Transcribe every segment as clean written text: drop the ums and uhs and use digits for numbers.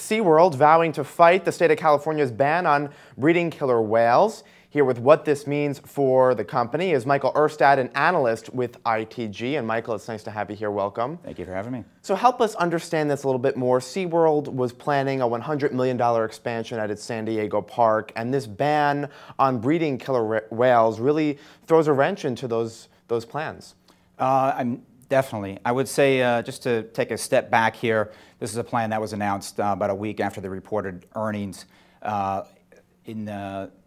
SeaWorld vowing to fight the state of California's ban on breeding killer whales. Here with what this means for the company is Michael Erstad, an analyst with ITG. And Michael, it's nice to have you here. Welcome. Thank you for having me. So help us understand this a little bit more. SeaWorld was planning a $100 million expansion at its San Diego park, and this ban on breeding killer whales really throws a wrench into those plans. Definitely. I would say, just to take a step back here, this is a plan that was announced about a week after the reported earnings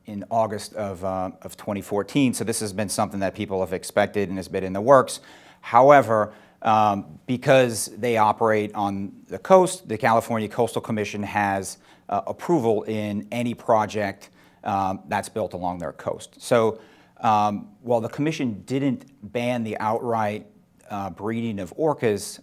in August of 2014. So this has been something that people have expected and has been in the works. However, because they operate on the coast, the California Coastal Commission has approval in any project that's built along their coast. So while the commission didn't ban the outright breeding of orcas,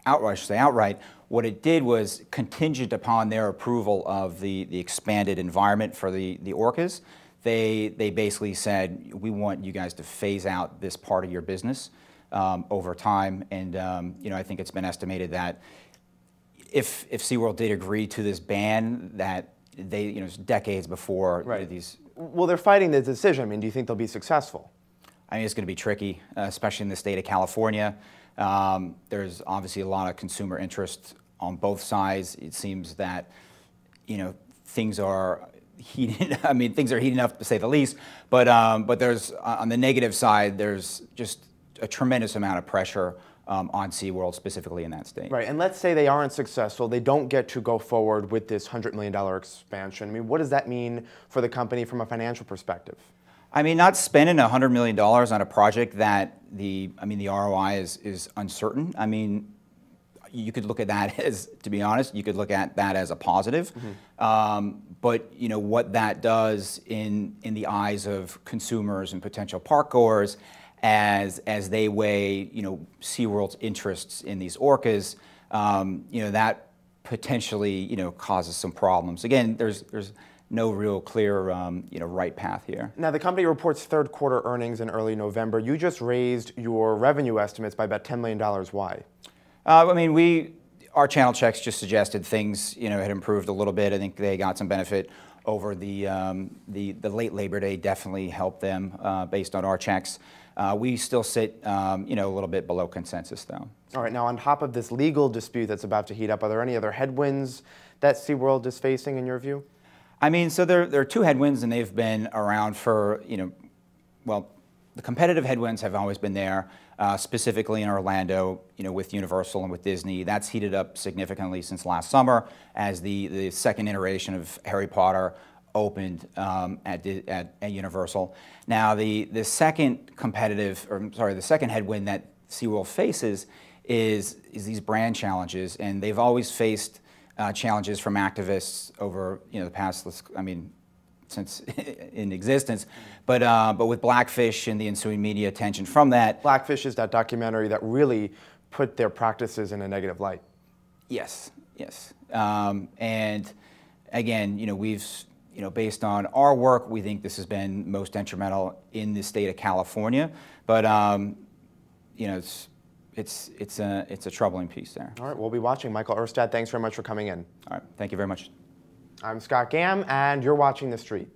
outright, what it did was contingent upon their approval of the expanded environment for the orcas. They basically said, we want you guys to phase out this part of your business over time. And I think it's been estimated that if SeaWorld did agree to this ban, that decades before these. Well, they're fighting the decision. I mean, do you think they'll be successful? I mean, it's going to be tricky, especially in the state of California. There's obviously a lot of consumer interest on both sides. It seems that, things are heated. I mean, things are heating up, to say the least. But there's, on the negative side, there's just a tremendous amount of pressure on SeaWorld, specifically in that state. Right, and let's say they aren't successful, they don't get to go forward with this $100 million expansion. I mean, what does that mean for the company from a financial perspective? I mean, not spending $100 million on a project that the ROI is uncertain. I mean, you could look at that as, to be honest, you could look at that as a positive. Mm-hmm. But what that does in the eyes of consumers and potential park goers, as they weigh SeaWorld's interests in these orcas, that potentially causes some problems. Again, there's no real clear right path here. Now, the company reports third quarter earnings in early November. You just raised your revenue estimates by about $10 million. Why? I mean, our channel checks just suggested things had improved a little bit. I think they got some benefit over the late Labor Day. Definitely helped them based on our checks. We still sit a little bit below consensus, though. All right. Now, on top of this legal dispute that's about to heat up, are there any other headwinds that SeaWorld is facing in your view? I mean, so there are two headwinds, and they've been around for, well, the competitive headwinds have always been there, specifically in Orlando, with Universal and with Disney. That's heated up significantly since last summer as the second iteration of Harry Potter opened at Universal. Now, the second the second headwind that SeaWorld faces is these brand challenges, and they've always faced challenges from activists over the past, since in existence, but with Blackfish and the ensuing media attention from that. Blackfish is that documentary that really put their practices in a negative light. Yes, yes, and again, we've based on our work, we think this has been most detrimental in the state of California, but it's a troubling piece there. All right, we'll be watching. Michael Erstad, thanks very much for coming in. All right, thank you very much. I'm Scott Gamm, and you're watching The Street.